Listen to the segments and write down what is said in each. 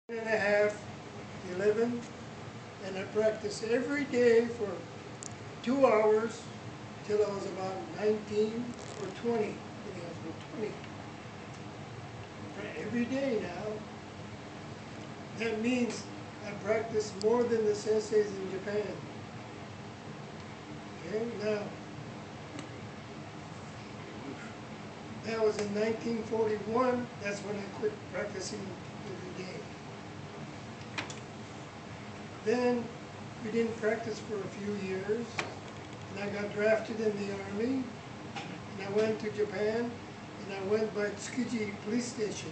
and a half, 11, and I practiced every day for 2 hours till I was about 19 or 20. I think I was about 20. Every day now. That means I practice more than the senseis in Japan. Okay, now, that was in 1941. That's when I quit practicing every day. Then we didn't practice for a few years, and I got drafted in the army, and I went to Japan, and I went by Tsukiji police station,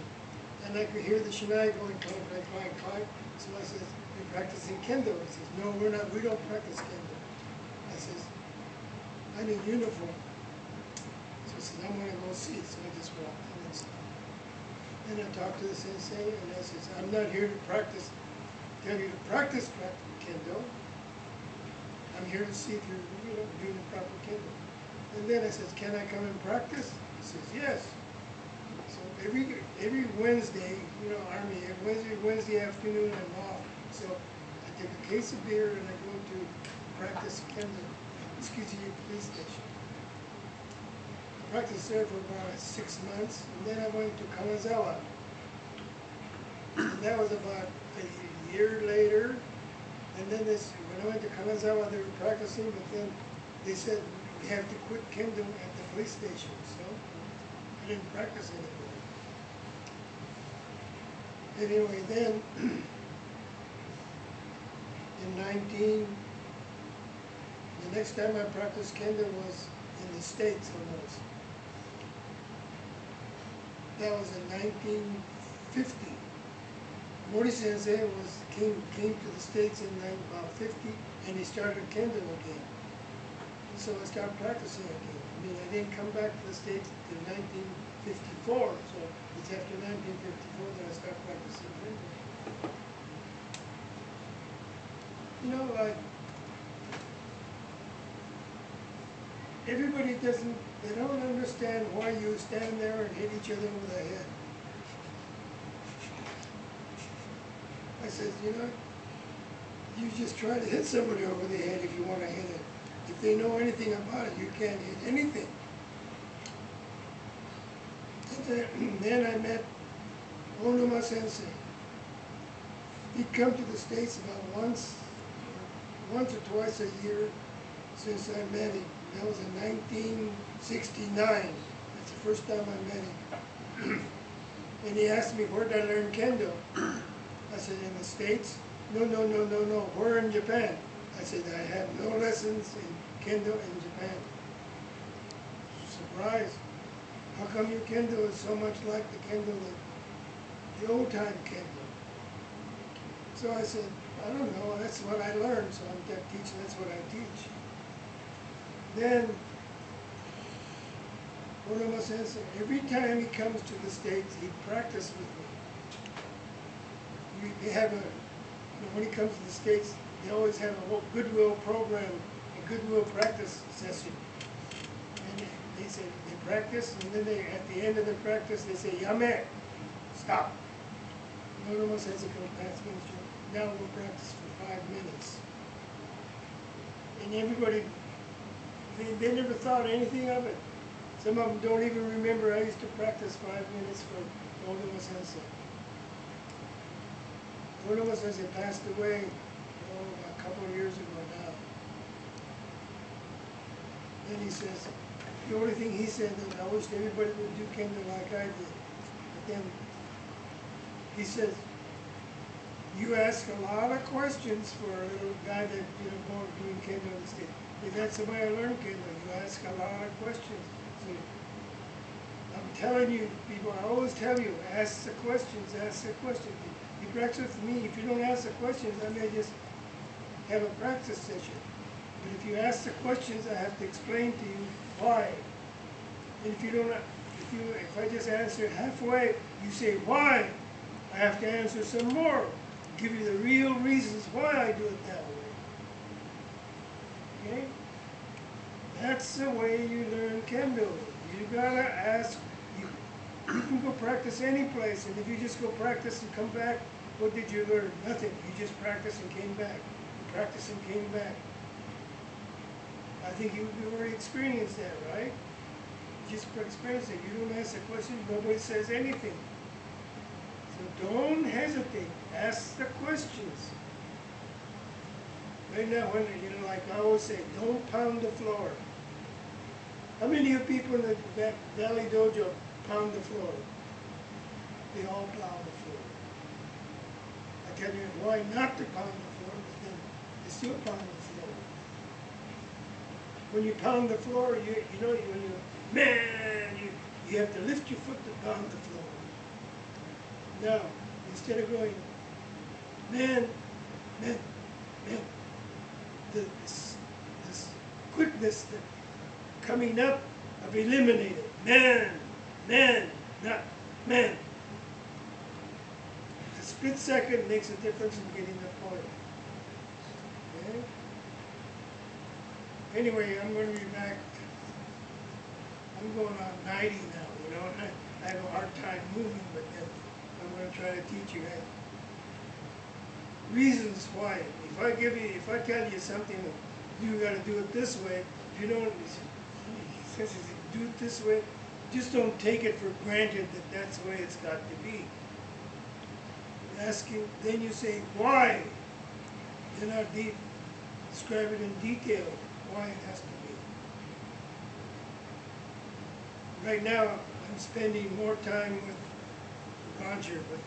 and I could hear the shinai going clank, clank, clank, clank. So I said, "You're practicing Kendo?" He says, "No, we're not. We don't practice Kendo." I says, "I need uniform." So I said, "I'm going to go see." So I just walked in and stuff. And I talked to the sensei, and I says, "I'm not here to practice. Tell you to practice Kendo. I'm here to see if you're doing the proper Kendo." And then I says, "Can I come and practice?" He says, "Yes." So every Wednesday, Army, every Wednesday afternoon I'm off. So I take a case of beer and I go to practice Kendo at Tsukiji police station. I practiced there for about 6 months, and then I went to Kanazawa. And that was about a year later. And then when I went to Kanazawa, they were practicing, but then they said, "We have to quit Kendo at the police station." So I didn't practice anymore. Anyway, then the next time I practiced Kendo was in the States almost. That was in 1950. Mori Sensei came to the States in about 50, and he started Kendo again. So I started practicing again. I mean, I didn't come back to the States until 1954, so it's after 1954 that I started practicing Kendo. Everybody they don't understand why you stand there and hit each other over the head. I said, you just try to hit somebody over the head if you want to hit it. If they know anything about it, you can't hit anything. And then I met Onuma Sensei. He'd come to the States about once or twice a year since I met him. That was in 1969. That's the first time I met him. And he asked me, "Where did I learn Kendo?" I said, "In the States." No, "Where in Japan?" I said, "I have no lessons in Kendo in Japan." Surprise. How come your Kendo is so much like the Kendo, the old time Kendo? So I said, "I don't know, that's what I learned, so I'm teaching, that's what I teach." Then, Onuma Sensei, every time he comes to the States, he'd practice with me. They have when he comes to the States, they always have a whole goodwill program, a goodwill practice session. And they say, they practice, and then at the end of the practice, they say, "Yame, stop." Onuma Sensei comes past me and says, "Now we'll practice for 5 minutes." And everybody, they never thought anything of it. Some of them don't even remember I used to practice 5 minutes for Onuma Sensei. Onuma Sensei passed away a couple of years ago now. Then he says, the only thing he said is, "I wish everybody would do Kendo like I did." But then he says, "You ask a lot of questions for a little guy that born doing Kendo in the States." That's the way I learned Kendo. You ask a lot of questions. So I'm telling you, people, I always tell you, ask the questions, ask the questions. You practice with me. If you don't ask the questions, I may just have a practice session. But if you ask the questions, I have to explain to you why. And if I just answer halfway, you say why, I have to answer some more. Give you the real reasons why I do it that way. Okay? That's the way you learn Kendo. You gotta ask. You can go practice any place, and if you just go practice and come back What did you learn? Nothing. You just practiced and came back. You practiced and came back. I think you already experienced that, right? You just experienced it. You don't ask a question, nobody says anything. So don't hesitate. Ask the questions. Right now, when like I always say, don't pound the floor. How many of you people in the Valley Dojo pound the floor? They all pound the floor. I tell you why not to pound the floor, but then they still pound the floor. When you pound the floor, when you have to lift your foot to pound the floor. Now, instead of going, man, this quickness that coming up, I've eliminated. Man, not man. The split second makes a difference in getting the point. Okay? Anyway, I'm going to be back. I'm going on 90 now, and I have a hard time moving, but then I'm going to try to teach you guys reasons why. If I tell you something, you got to do it this way. If you don't, since you do it this way, just don't take it for granted that that's the way it's got to be. Asking, then you say why. Then I'll describe it in detail why it has to be. Right now, I'm spending more time with Roger, but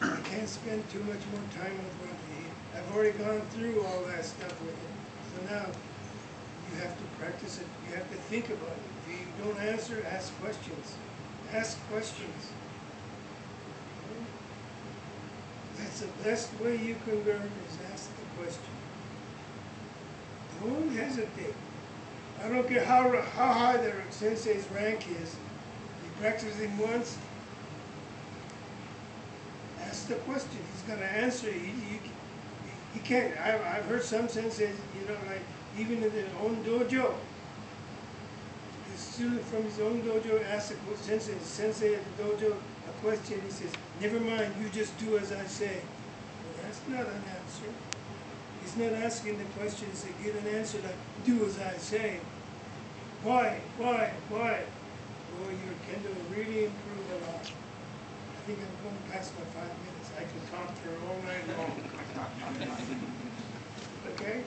I can't spend too much more time with Roger. I've already gone through all that stuff with him. So now, you have to practice it. You have to think about it. If you don't answer, ask questions. Ask questions. That's the best way you can learn is ask the question. Don't hesitate. I don't care how high the sensei's rank is. You practice him once, ask the question. He's going to answer. He can't. I've heard some senseis, like even in their own dojo, the student from his own dojo asks the sensei at the dojo a question. He says, "Never mind, you just do as I say." Well, that's not an answer. He's not asking the questions to get an answer like, "Do as I say." Why? Boy, your Kendo really improved a lot. I think I'm going past my 5 minutes. I can talk for all night long. Okay?